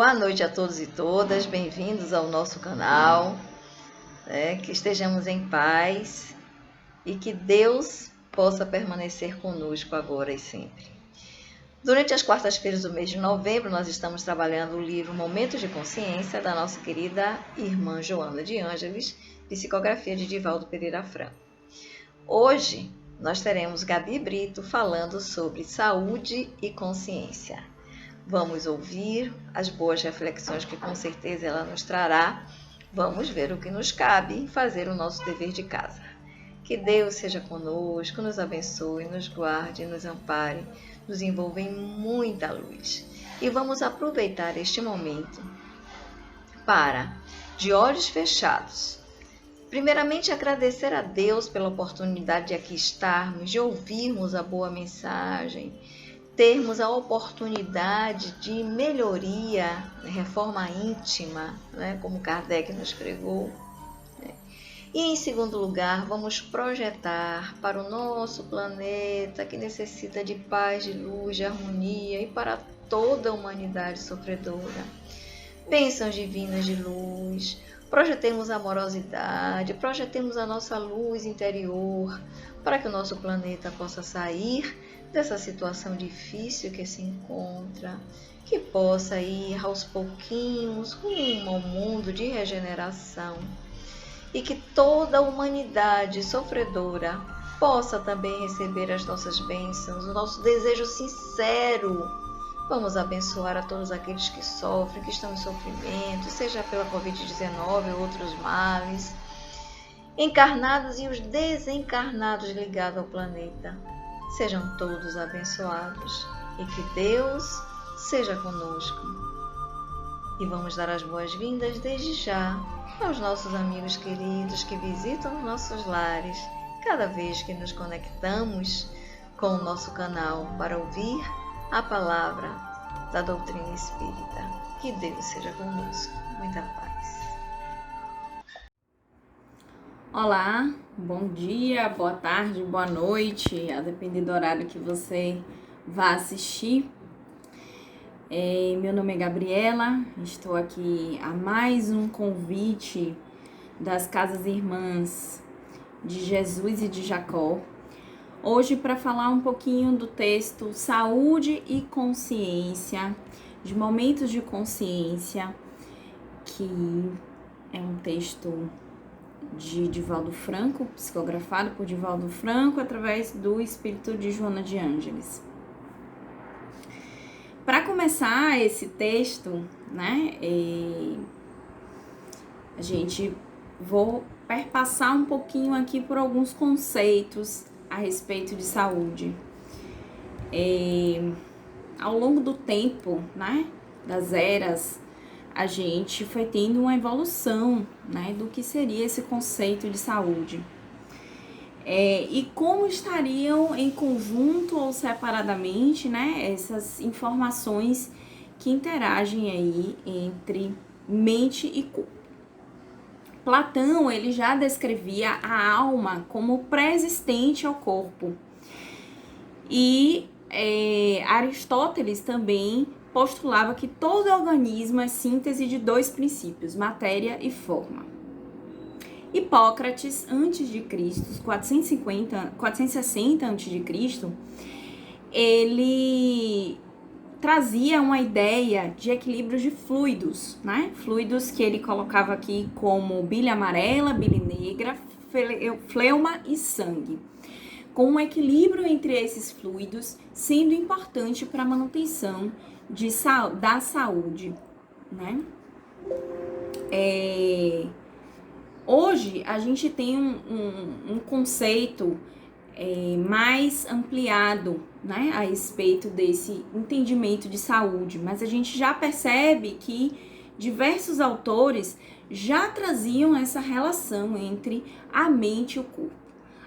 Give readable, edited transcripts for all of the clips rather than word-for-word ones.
Boa noite a todos e todas, bem-vindos ao nosso canal, que estejamos em paz e que Deus possa permanecer conosco agora e sempre. Durante as quartas-feiras do mês de novembro, nós estamos trabalhando o livro Momentos de Consciência, da nossa querida irmã Joana de Ângeles, psicografia de Divaldo Pereira Franco. Hoje, nós teremos Gabi Brito falando sobre saúde e consciência. Vamos ouvir as boas reflexões que com certeza ela nos trará. Vamos ver o que nos cabe fazer o nosso dever de casa. Que Deus seja conosco, nos abençoe, nos guarde, nos ampare, nos envolva em muita luz. E vamos aproveitar este momento para, de olhos fechados, primeiramente agradecer a Deus pela oportunidade de aqui estarmos, de ouvirmos a boa mensagem, termos a oportunidade de melhoria, reforma íntima, como Kardec nos pregou. E em segundo lugar, vamos projetar para o nosso planeta que necessita de paz, de luz, de harmonia e para toda a humanidade sofredora. Bênçãos divinas de luz, projetemos a amorosidade, projetemos a nossa luz interior para que o nosso planeta possa sair dessa situação difícil que se encontra, que possa ir aos pouquinhos rumo ao mundo de regeneração e que toda a humanidade sofredora possa também receber as nossas bênçãos, o nosso desejo sincero. Vamos abençoar a todos aqueles que sofrem, que estão em sofrimento, seja pela Covid-19 ou outros males, encarnados e os desencarnados ligados ao planeta. Sejam todos abençoados e que Deus seja conosco. E vamos dar as boas-vindas desde já aos nossos amigos queridos que visitam os nossos lares cada vez que nos conectamos com o nosso canal para ouvir a palavra da doutrina espírita. Que Deus seja conosco. Muita paz. Olá, bom dia, boa tarde, boa noite, a depender do horário que você vá assistir. Meu nome é Gabriela, estou aqui a mais um convite das Casas Irmãs de Jesus e de Jacó. Hoje para falar um pouquinho do texto Saúde e Consciência, de Momentos de Consciência, que é um texto de Divaldo Franco, psicografado por Divaldo Franco através do espírito de Joana de Ângeles. Para começar esse texto, vou perpassar um pouquinho aqui por alguns conceitos a respeito de saúde. Ao longo do tempo, das eras, a gente foi tendo uma evolução, do que seria esse conceito de saúde. E como estariam em conjunto ou separadamente, essas informações que interagem aí entre mente e corpo. Platão, ele já descrevia a alma como pré-existente ao corpo. E Aristóteles também postulava que todo organismo é síntese de dois princípios, matéria e forma. Hipócrates, antes de Cristo, 460 antes de Cristo, ele trazia uma ideia de equilíbrio de fluidos, Fluidos que ele colocava aqui como bile amarela, bile negra, fleuma e sangue, com um equilíbrio entre esses fluidos sendo importante para a manutenção da saúde, Hoje a gente tem um conceito mais ampliado, a respeito desse entendimento de saúde, mas a gente já percebe que diversos autores já traziam essa relação entre a mente e o corpo.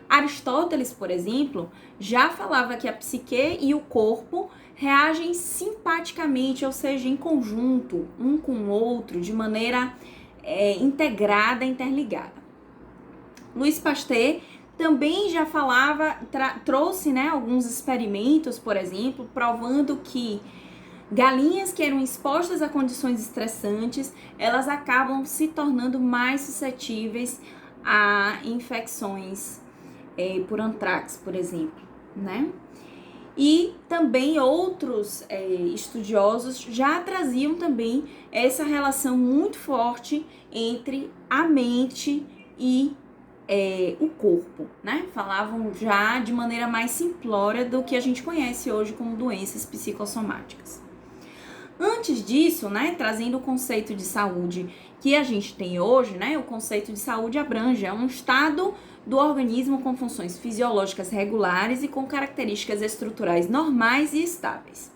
Aristóteles, por exemplo, já falava que a psique e o corpo reagem simpaticamente, ou seja, em conjunto, um com o outro, de maneira integrada, interligada. Louis Pasteur também já falava, trouxe alguns experimentos, por exemplo, provando que Galinhas que eram expostas a condições estressantes, elas acabam se tornando mais suscetíveis a infecções por antrax, por exemplo, né? E também outros estudiosos já traziam também essa relação muito forte entre a mente e o corpo, né? Falavam já de maneira mais simplória do que a gente conhece hoje como doenças psicossomáticas. Antes disso, né, trazendo o conceito de saúde que a gente tem hoje, né, o conceito de saúde abrange, é um estado do organismo com funções fisiológicas regulares e com características estruturais normais e estáveis,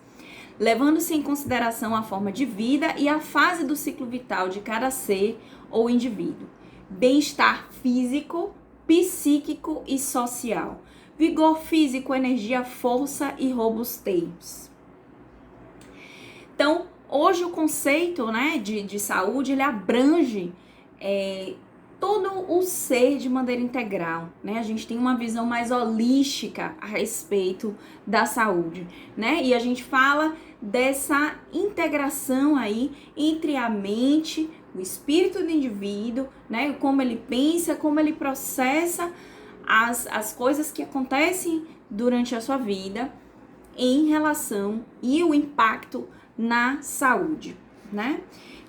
levando-se em consideração a forma de vida e a fase do ciclo vital de cada ser ou indivíduo, bem-estar físico, psíquico e social, vigor físico, energia, força e robustez. Então, hoje o conceito, né, de saúde, ele abrange todo o ser de maneira integral, né? A gente tem uma visão mais holística a respeito da saúde, né? E a gente fala dessa integração aí entre a mente, o espírito do indivíduo, né? Como ele pensa, como ele processa as coisas que acontecem durante a sua vida em relação e o impacto na saúde, né?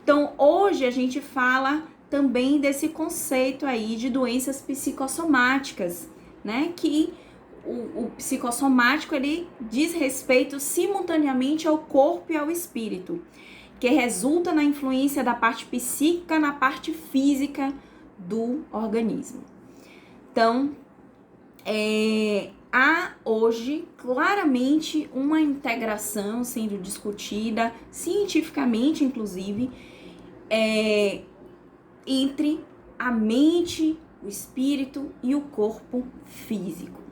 Então, hoje a gente fala também desse conceito aí de doenças psicossomáticas, né? Que o psicossomático, ele diz respeito simultaneamente ao corpo e ao espírito, que resulta na influência da parte psíquica na parte física do organismo. Então, há hoje claramente uma integração sendo discutida, cientificamente inclusive, entre a mente, o espírito e o corpo físico.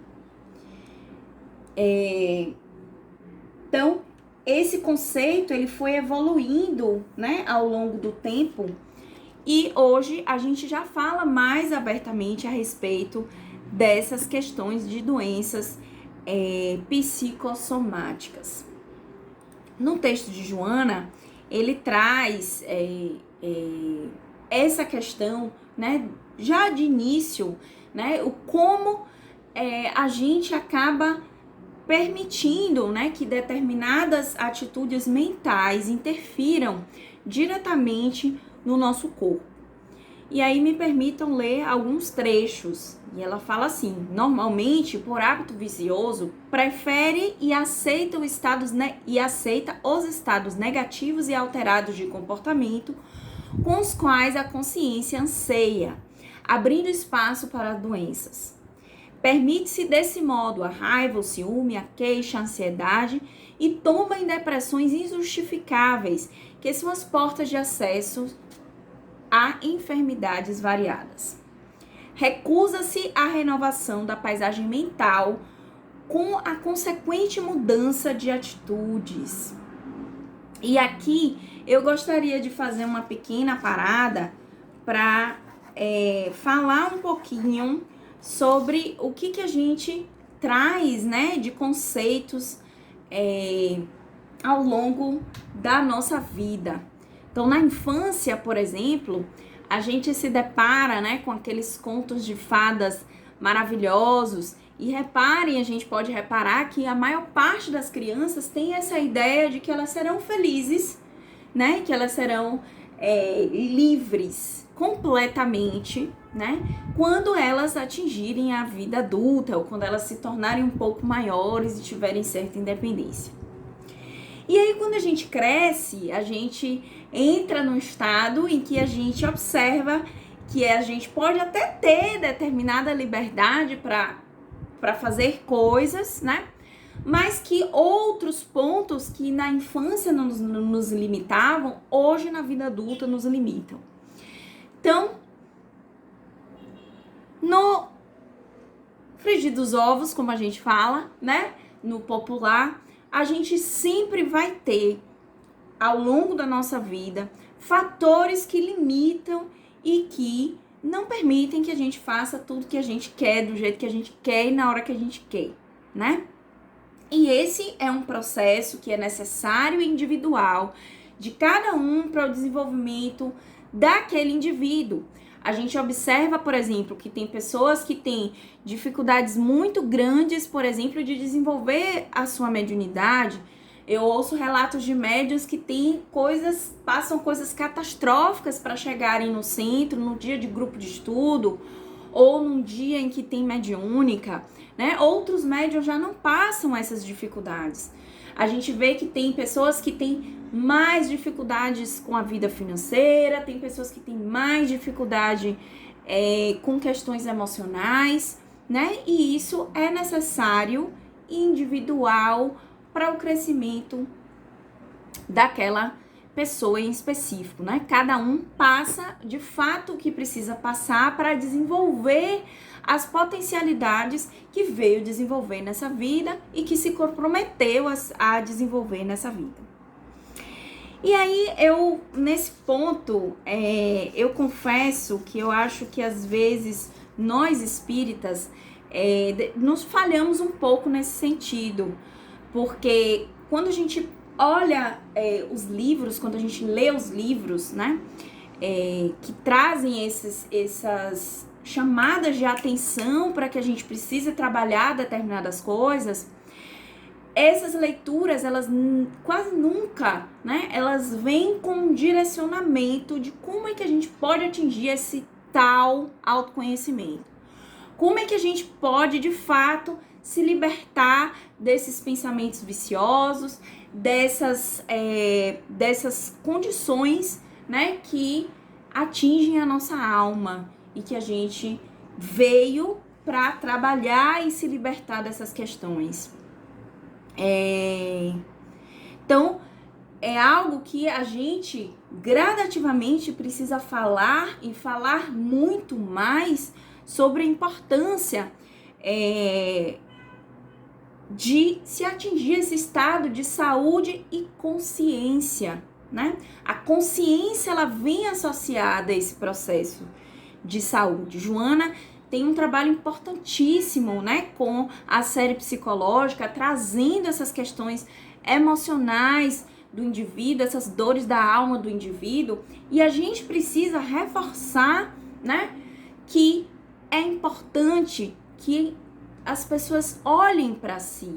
Então, esse conceito ele foi evoluindo, né, ao longo do tempo, e hoje a gente já fala mais abertamente a respeito dessas questões de doenças psicossomáticas. No texto de Joana, ele traz essa questão, né, já de início, né, o como a gente acaba permitindo, né, que determinadas atitudes mentais interfiram diretamente no nosso corpo. E aí me permitam ler alguns trechos. E ela fala assim: normalmente, por hábito vicioso, prefere e aceita os estados negativos e alterados de comportamento com os quais a consciência anseia, abrindo espaço para doenças. Permite-se desse modo a raiva, o ciúme, a queixa, a ansiedade e toma em depressões injustificáveis, que são as portas de acesso a enfermidades variadas. Recusa-se a renovação da paisagem mental com a consequente mudança de atitudes. E aqui eu gostaria de fazer uma pequena parada para falar um pouquinho sobre o que a gente traz, né, de conceitos ao longo da nossa vida. Então, na infância, por exemplo, a gente se depara, né, com aqueles contos de fadas maravilhosos. E reparem, a gente pode reparar que a maior parte das crianças tem essa ideia de que elas serão felizes, né, que elas serão livres completamente, né, quando elas atingirem a vida adulta ou quando elas se tornarem um pouco maiores e tiverem certa independência. E aí, quando a gente cresce, a gente entra num estado em que a gente observa que a gente pode até ter determinada liberdade para fazer coisas, né? Mas que outros pontos que na infância nos limitavam, hoje na vida adulta nos limitam. Então, no frigir dos ovos, como a gente fala, né? No popular, a gente sempre vai ter, ao longo da nossa vida, fatores que limitam e que não permitem que a gente faça tudo que a gente quer, do jeito que a gente quer e na hora que a gente quer, né? E esse é um processo que é necessário e individual de cada um para o desenvolvimento daquele indivíduo. A gente observa, por exemplo, que tem pessoas que têm dificuldades muito grandes, por exemplo, de desenvolver a sua mediunidade. Eu ouço relatos de médiuns que passam coisas catastróficas para chegarem no centro, no dia de grupo de estudo, ou num dia em que tem mediúnica, né? Outros médiuns já não passam essas dificuldades. A gente vê que tem pessoas que têm mais dificuldades com a vida financeira, tem pessoas que têm mais dificuldade com questões emocionais, né? E isso é necessário e individual para o crescimento daquela pessoa em específico, né? Cada um passa de fato o que precisa passar para desenvolver as potencialidades que veio desenvolver nessa vida e que se comprometeu a desenvolver nessa vida. E aí, nesse ponto, eu confesso que eu acho que às vezes nós espíritas nos falhamos um pouco nesse sentido, porque quando a gente olha os livros, quando a gente lê os livros, né, que trazem essas chamadas de atenção para que a gente precise trabalhar determinadas coisas, essas leituras, elas quase nunca, né, elas vêm com um direcionamento de como é que a gente pode atingir esse tal autoconhecimento. Como é que a gente pode, de fato, se libertar desses pensamentos viciosos, dessas condições, né, que atingem a nossa alma e que a gente veio para trabalhar e se libertar dessas questões. Então, é algo que a gente gradativamente precisa falar e falar muito mais sobre a importância de se atingir esse estado de saúde e consciência, né? A consciência, ela vem associada a esse processo de saúde. Joana tem um trabalho importantíssimo, né, com a série psicológica, trazendo essas questões emocionais do indivíduo, essas dores da alma do indivíduo, e a gente precisa reforçar, né, que é importante que as pessoas olhem para si,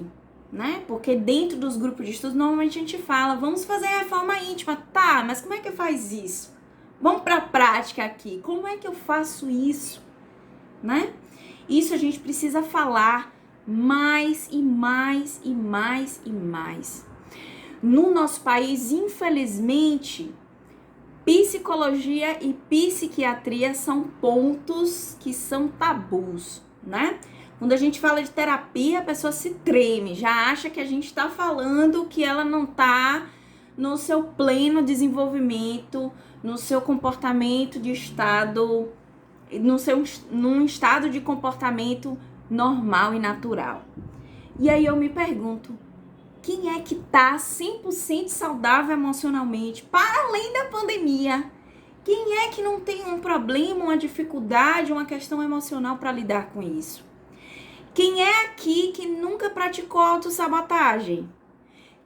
né? Porque dentro dos grupos de estudos, normalmente a gente fala, vamos fazer a reforma íntima. Tá, mas como é que faz isso? Vamos para a prática aqui. Como é que eu faço isso? Né? Isso a gente precisa falar mais e mais e mais e mais. No nosso país, infelizmente, psicologia e psiquiatria são pontos que são tabus, né? Quando a gente fala de terapia, a pessoa se treme, já acha que a gente está falando que ela não está no seu pleno desenvolvimento, no seu comportamento de estado, num estado de comportamento normal e natural. E aí eu me pergunto, quem é que está 100% saudável emocionalmente, para além da pandemia? Quem é que não tem um problema, uma dificuldade, uma questão emocional para lidar com isso? Quem é aqui que nunca praticou autossabotagem?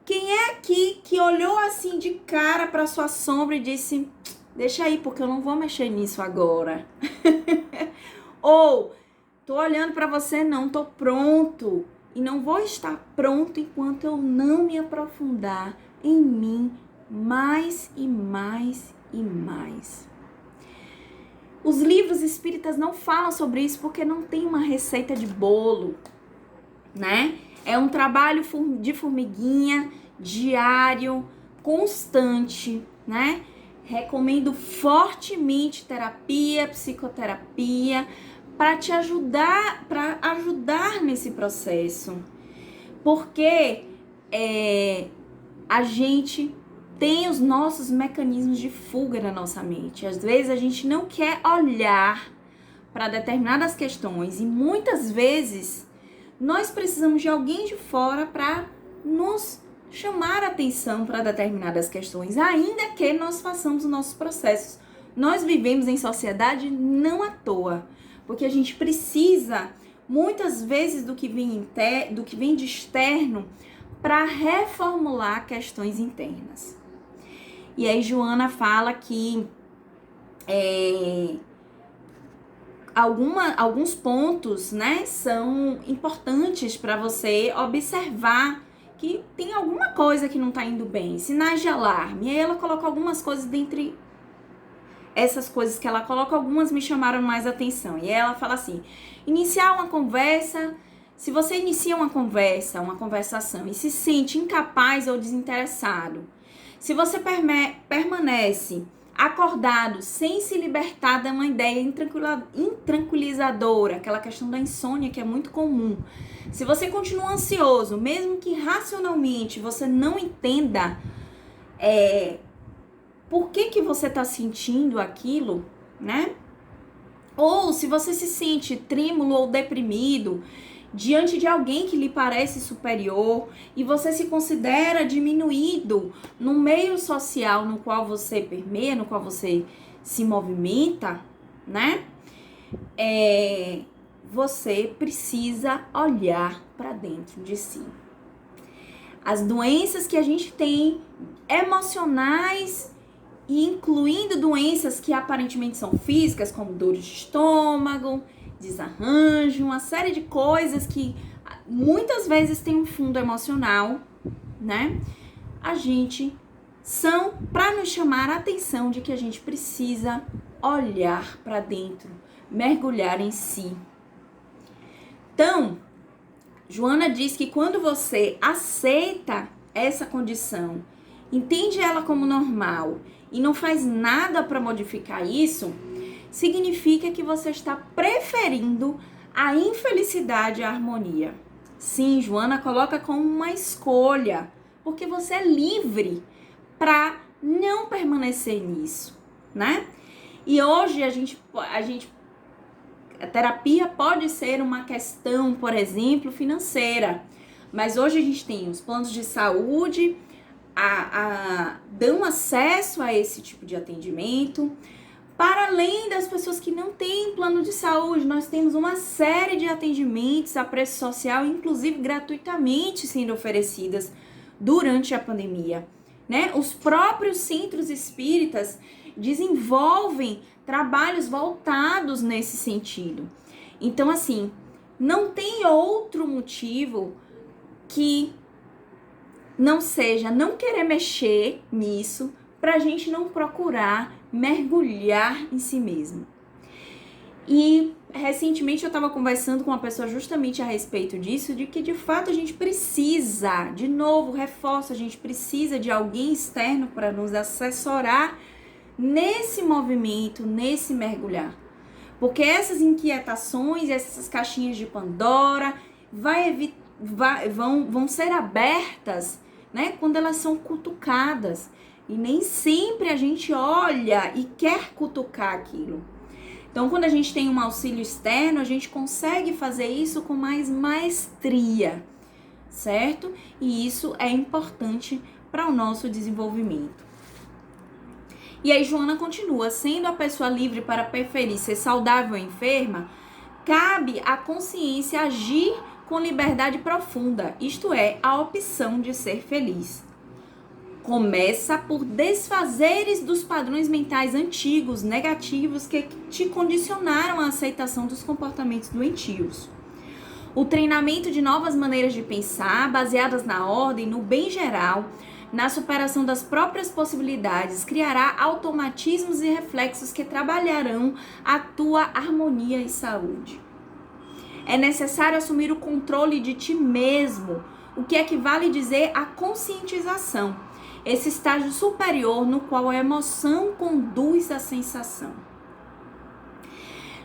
Quem é aqui que olhou assim de cara para sua sombra e disse, deixa aí, porque eu não vou mexer nisso agora? Ou, tô olhando para você, não tô pronto. E não vou estar pronto enquanto eu não me aprofundar em mim mais e mais e mais. Os livros espíritas não falam sobre isso porque não tem uma receita de bolo, né? É um trabalho de formiguinha, diário, constante, né? Recomendo fortemente terapia, psicoterapia, para te ajudar, para ajudar nesse processo. Porque a gente tem os nossos mecanismos de fuga na nossa mente. Às vezes a gente não quer olhar para determinadas questões e muitas vezes nós precisamos de alguém de fora para nos chamar a atenção para determinadas questões, ainda que nós façamos os nossos processos. Nós vivemos em sociedade não à toa, porque a gente precisa muitas vezes do que vem de externo para reformular questões internas. E aí Joana fala que alguns pontos, né, são importantes para você observar que tem alguma coisa que não está indo bem, sinais de alarme. E aí ela coloca algumas coisas dentre essas coisas que ela coloca, algumas me chamaram mais atenção. E aí ela fala assim: iniciar uma conversa. Se você inicia uma conversação e se sente incapaz ou desinteressado, se você permanece acordado sem se libertar de uma ideia intranquilizadora, aquela questão da insônia que é muito comum, se você continua ansioso, mesmo que racionalmente você não entenda por que você está sentindo aquilo, né? Ou se você se sente trêmulo ou deprimido diante de alguém que lhe parece superior e você se considera diminuído no meio social no qual você permeia, no qual você se movimenta, né? Você precisa olhar para dentro de si. As doenças que a gente tem, emocionais, e incluindo doenças que aparentemente são físicas, como dores de estômago, desarranjo, uma série de coisas que muitas vezes tem um fundo emocional, né? São para nos chamar a atenção de que a gente precisa olhar para dentro, mergulhar em si. Então, Joana diz que quando você aceita essa condição, entende ela como normal e não faz nada para modificar isso, significa que você está preferindo a infelicidade à harmonia. Sim, Joana coloca como uma escolha, porque você é livre para não permanecer nisso, né? E hoje a terapia pode ser uma questão, por exemplo, financeira, mas hoje a gente tem os planos de saúde dão acesso a esse tipo de atendimento. Para além das pessoas que não têm plano de saúde, nós temos uma série de atendimentos a preço social, inclusive gratuitamente sendo oferecidas durante a pandemia, né? Os próprios centros espíritas desenvolvem trabalhos voltados nesse sentido. Então, assim, não tem outro motivo que não seja não querer mexer nisso para a gente não procurar mergulhar em si mesmo. E recentemente eu estava conversando com uma pessoa justamente a respeito disso, de que de fato a gente precisa, de novo, reforço, a gente precisa de alguém externo para nos assessorar nesse movimento, nesse mergulhar. Porque essas inquietações, essas caixinhas de Pandora vão ser abertas, né, quando elas são cutucadas. E nem sempre a gente olha e quer cutucar aquilo. Então, quando a gente tem um auxílio externo, a gente consegue fazer isso com mais maestria, certo? E isso é importante para o nosso desenvolvimento. E aí, Joana continua: sendo a pessoa livre para preferir ser saudável ou enferma, cabe à consciência agir com liberdade profunda, isto é, a opção de ser feliz. Começa por desfazeres dos padrões mentais antigos, negativos, que te condicionaram à aceitação dos comportamentos doentios. O treinamento de novas maneiras de pensar, baseadas na ordem, no bem geral, na superação das próprias possibilidades, criará automatismos e reflexos que trabalharão a tua harmonia e saúde. É necessário assumir o controle de ti mesmo, o que equivale a dizer a conscientização, esse estágio superior no qual a emoção conduz à sensação.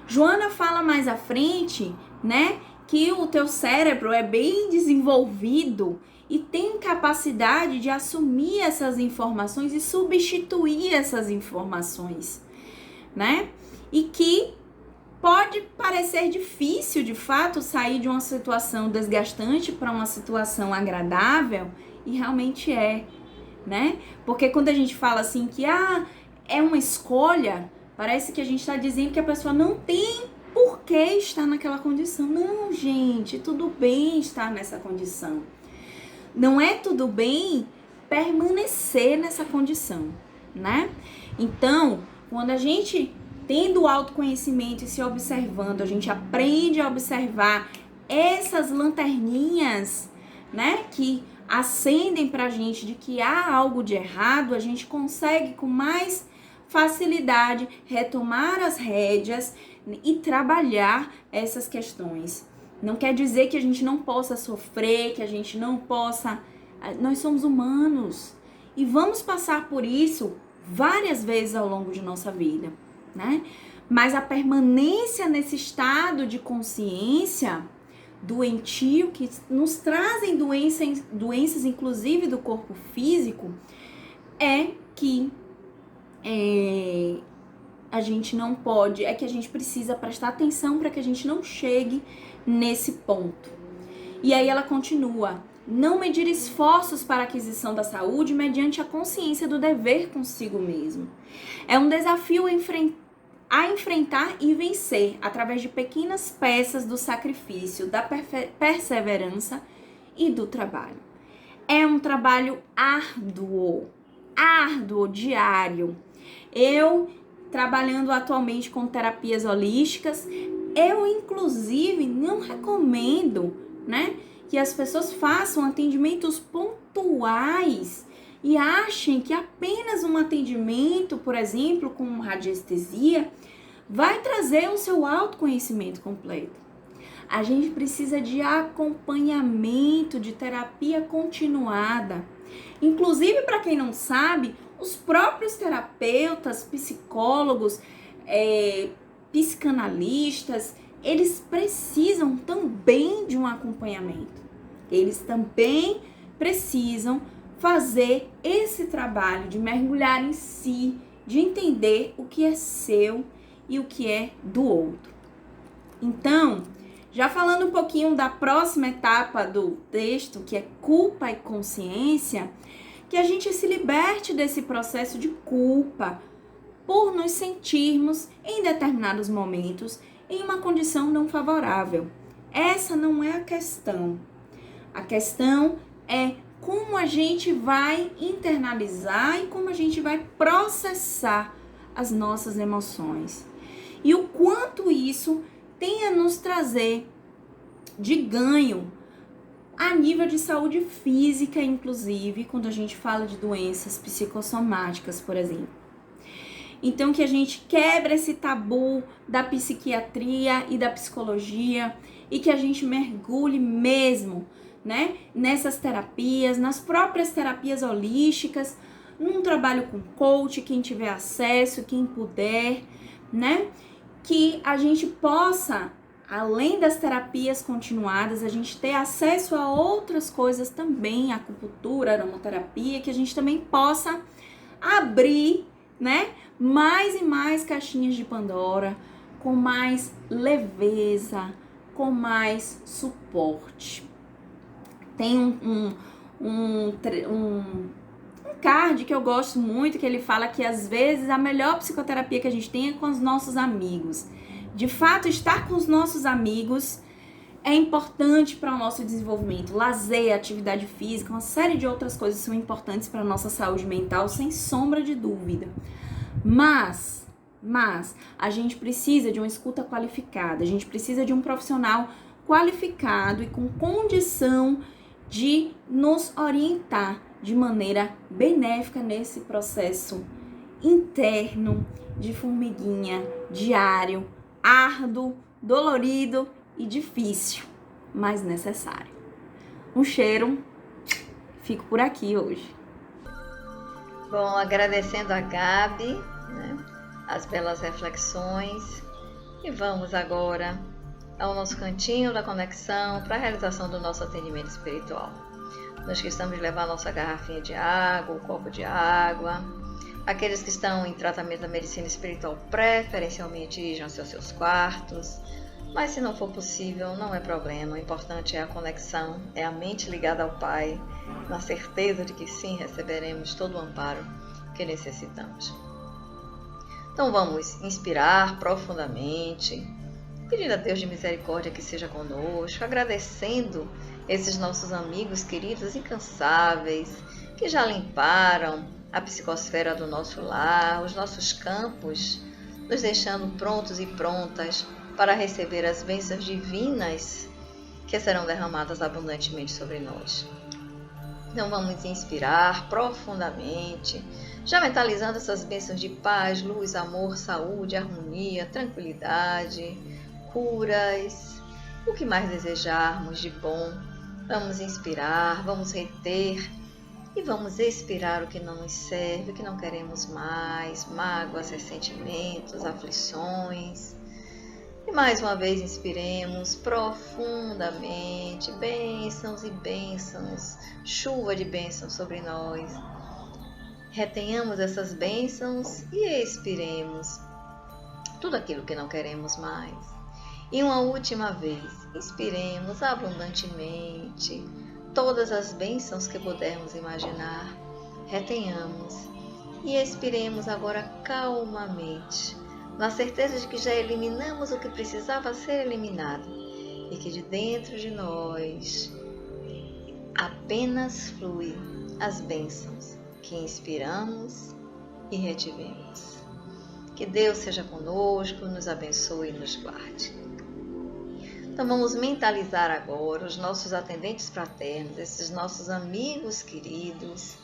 Joana fala mais à frente, né, que o teu cérebro é bem desenvolvido e tem capacidade de assumir essas informações e substituir essas informações, né? E que pode parecer difícil, de fato, sair de uma situação desgastante para uma situação agradável, e realmente é, né? Porque quando a gente fala assim que é uma escolha, parece que a gente está dizendo que a pessoa não tem por ok estar naquela condição. Não, gente, tudo bem estar nessa condição. Não é tudo bem permanecer nessa condição, né? Então, quando a gente, tendo o autoconhecimento e se observando, a gente aprende a observar essas lanterninhas, né, que acendem pra gente de que há algo de errado, a gente consegue com mais facilidade retomar as rédeas e trabalhar essas questões. Não quer dizer que a gente não possa sofrer, que a gente não possa... Nós somos humanos e vamos passar por isso várias vezes ao longo de nossa vida, né? Mas a permanência nesse estado de consciência doentio, que nos trazem doenças inclusive do corpo físico, é que a gente não pode, é que a gente precisa prestar atenção para que a gente não chegue nesse ponto. E aí ela continua: não medir esforços para a aquisição da saúde mediante a consciência do dever consigo mesmo. É um desafio a enfrentar e vencer através de pequenas peças do sacrifício, da perseverança e do trabalho. É um trabalho árduo, diário. Eu, trabalhando atualmente com terapias holísticas, eu inclusive não recomendo, né, que as pessoas façam atendimentos pontuais e achem que apenas um atendimento, por exemplo, com radiestesia, vai trazer o seu autoconhecimento completo. A gente precisa de acompanhamento, de terapia continuada. Inclusive, para quem não sabe, os próprios terapeutas, psicólogos, psicanalistas, eles precisam também de um acompanhamento. Eles também precisam fazer esse trabalho de mergulhar em si, de entender o que é seu e o que é do outro. Então, já falando um pouquinho da próxima etapa do texto, que é culpa e consciência, que a gente se liberte desse processo de culpa por nos sentirmos em determinados momentos em uma condição não favorável. Essa não é a questão. A questão é como a gente vai internalizar e como a gente vai processar as nossas emoções. E o quanto isso tem a nos trazer de ganho a nível de saúde física, inclusive, quando a gente fala de doenças psicossomáticas, por exemplo. Então, que a gente quebre esse tabu da psiquiatria e da psicologia e que a gente mergulhe mesmo, né, nessas terapias, nas próprias terapias holísticas, num trabalho com coach, quem tiver acesso, quem puder, né, que a gente possa, além das terapias continuadas, a gente ter acesso a outras coisas também, acupuntura, aromaterapia, que a gente também possa abrir, né, mais e mais caixinhas de Pandora, com mais leveza, com mais suporte. Tem um card que eu gosto muito, que ele fala que às vezes a melhor psicoterapia que a gente tem é com os nossos amigos. De fato, estar com os nossos amigos é importante para o nosso desenvolvimento. Lazer, atividade física, uma série de outras coisas são importantes para a nossa saúde mental, sem sombra de dúvida. Mas a gente precisa de uma escuta qualificada, a gente precisa de um profissional qualificado e com condição de nos orientar de maneira benéfica nesse processo interno de formiguinha, diário, árduo, dolorido e difícil, mas necessário. Um cheiro, fico por aqui hoje. Bom, agradecendo a Gabi, né, as belas reflexões, e vamos agora ao nosso cantinho da conexão para a realização do nosso atendimento espiritual. Nós que estamos levar a nossa garrafinha de água, o copo de água. Aqueles que estão em tratamento da medicina espiritual, preferencialmente dirijam-se aos seus quartos, mas se não for possível, não é problema. O importante é a conexão, é a mente ligada ao Pai, na certeza de que sim, receberemos todo o amparo que necessitamos. Então vamos inspirar profundamente, pedindo a Deus de misericórdia que seja conosco, agradecendo esses nossos amigos queridos incansáveis que já limparam a psicosfera do nosso lar, os nossos campos, nos deixando prontos e prontas para receber as bênçãos divinas que serão derramadas abundantemente sobre nós. Então vamos inspirar profundamente, já mentalizando essas bênçãos de paz, luz, amor, saúde, harmonia, tranquilidade, curas, o que mais desejarmos de bom. Vamos inspirar, vamos reter e vamos expirar o que não nos serve, o que não queremos mais, mágoas, ressentimentos, aflições. E mais uma vez inspiremos profundamente, bênçãos e bênçãos, chuva de bênçãos sobre nós. Retenhamos essas bênçãos e expiremos tudo aquilo que não queremos mais. E uma última vez, inspiremos abundantemente todas as bênçãos que pudermos imaginar. Retenhamos e expiremos agora calmamente, na certeza de que já eliminamos o que precisava ser eliminado e que de dentro de nós apenas flui as bênçãos que inspiramos e retivemos. Que Deus seja conosco, nos abençoe e nos guarde. Então vamos mentalizar agora os nossos atendentes fraternos, esses nossos amigos queridos,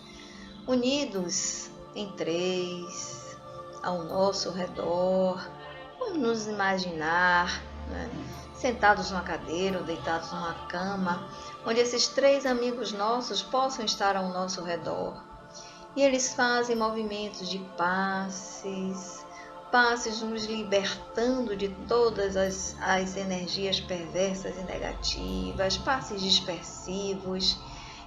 unidos em três, ao nosso redor. Vamos nos imaginar, né, sentados numa cadeira ou deitados numa cama, onde esses três amigos nossos possam estar ao nosso redor. E eles fazem movimentos de passes nos libertando de todas as energias perversas e negativas, passes dispersivos,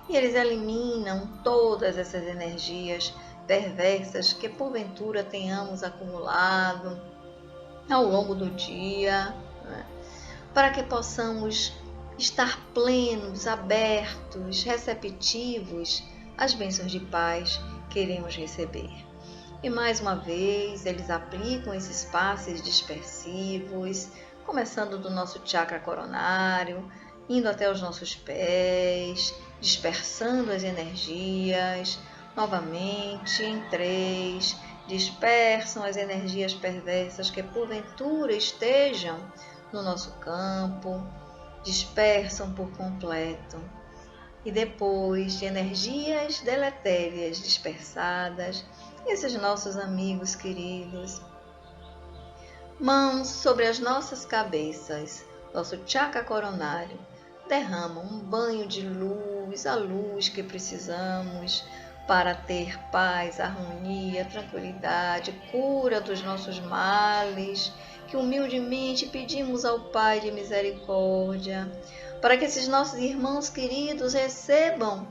e eles eliminam todas essas energias perversas que porventura tenhamos acumulado ao longo do dia, né? Para que possamos estar plenos, abertos, receptivos às bênçãos de paz que iremos receber. E mais uma vez, eles aplicam esses passes dispersivos, começando do nosso chakra coronário, indo até os nossos pés, dispersando as energias. Novamente, em três, dispersam as energias perversas que porventura estejam no nosso campo, dispersam por completo. E depois de energias deletérias dispersadas, esses nossos amigos queridos, mãos sobre as nossas cabeças, nosso chakra coronário, derramam um banho de luz, a luz que precisamos para ter paz, harmonia, tranquilidade, cura dos nossos males, que humildemente pedimos ao Pai de misericórdia, para que esses nossos irmãos queridos recebam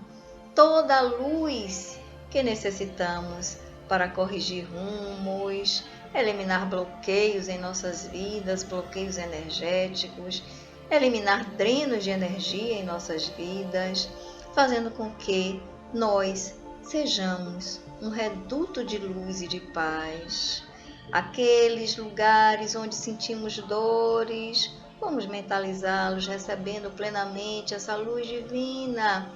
toda a luz que necessitamos para corrigir rumos, eliminar bloqueios em nossas vidas, bloqueios energéticos, eliminar drenos de energia em nossas vidas, fazendo com que nós sejamos um reduto de luz e de paz. Aqueles lugares onde sentimos dores, vamos mentalizá-los, recebendo plenamente essa luz divina.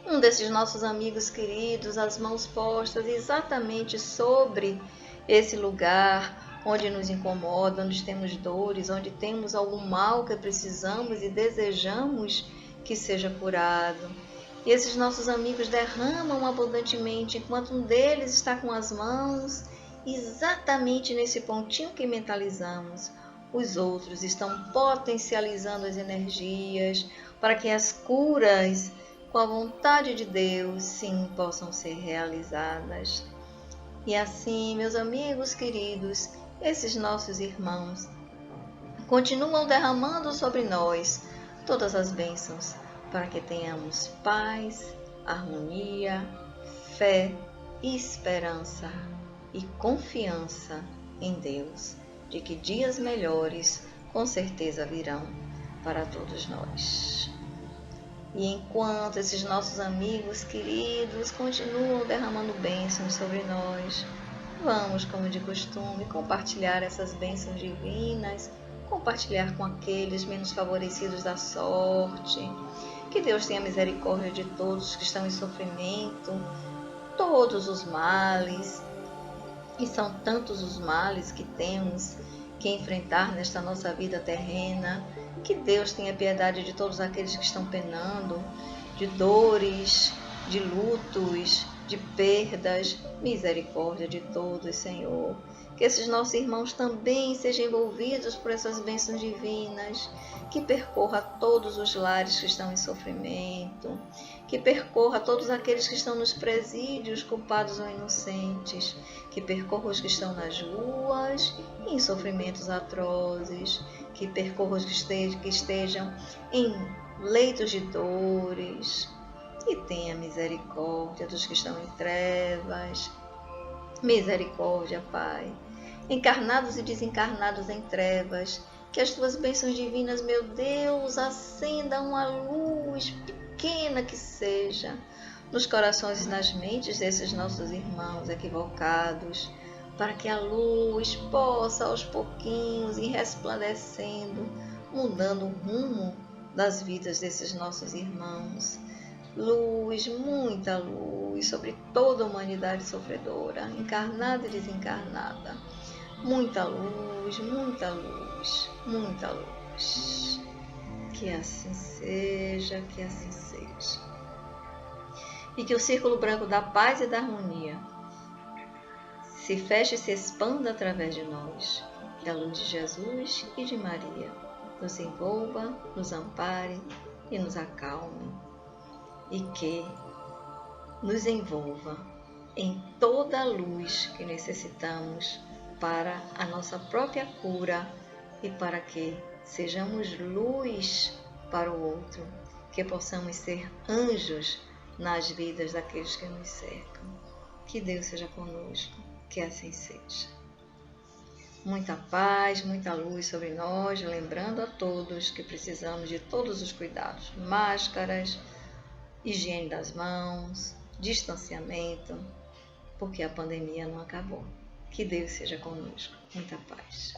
Um desses nossos amigos queridos, as mãos postas exatamente sobre esse lugar onde nos incomoda, onde temos dores, onde temos algum mal que precisamos e desejamos que seja curado. E esses nossos amigos derramam abundantemente, enquanto um deles está com as mãos exatamente nesse pontinho que mentalizamos. Os outros estão potencializando as energias para que as curas, com a vontade de Deus, sim, possam ser realizadas. E assim, meus amigos queridos, esses nossos irmãos continuam derramando sobre nós todas as bênçãos para que tenhamos paz, harmonia, fé, esperança e confiança em Deus, de que dias melhores com certeza virão para todos nós. E enquanto esses nossos amigos queridos continuam derramando bênçãos sobre nós, vamos, como de costume, compartilhar essas bênçãos divinas compartilhar com aqueles menos favorecidos da sorte. Que Deus tenha misericórdia de todos que estão em sofrimento, todos os males, e são tantos os males que temos que enfrentar nesta nossa vida terrena. Que Deus tenha piedade de todos aqueles que estão penando, de dores, de lutos, de perdas. Misericórdia de todos, Senhor. Que esses nossos irmãos também sejam envolvidos por essas bênçãos divinas, que percorra todos os lares que estão em sofrimento, que percorra todos aqueles que estão nos presídios, culpados ou inocentes, que percorra os que estão nas ruas em sofrimentos atrozes, que percorra os que estejam em leitos de dores, e tenha misericórdia dos que estão em trevas. Misericórdia, Pai, encarnados e desencarnados em trevas, que as tuas bênçãos divinas, meu Deus, acendam uma luz pequena que seja nos corações e nas mentes desses nossos irmãos equivocados, para que a luz possa aos pouquinhos ir resplandecendo, mudando o rumo das vidas desses nossos irmãos. Luz, muita luz sobre toda a humanidade sofredora, encarnada e desencarnada. Muita luz, muita luz, muita luz. Que assim seja, que assim seja. E que o círculo branco da paz e da harmonia se feche e se expanda através de nós. Que a luz de Jesus e de Maria nos envolva, nos ampare e nos acalme. E que nos envolva em toda a luz que necessitamos para a nossa própria cura e para que sejamos luz para o outro, que possamos ser anjos nas vidas daqueles que nos cercam. Que Deus seja conosco, que assim seja. Muita paz, muita luz sobre nós, lembrando a todos que precisamos de todos os cuidados, máscaras, higiene das mãos, distanciamento, porque a pandemia não acabou. Que Deus seja conosco. Muita paz.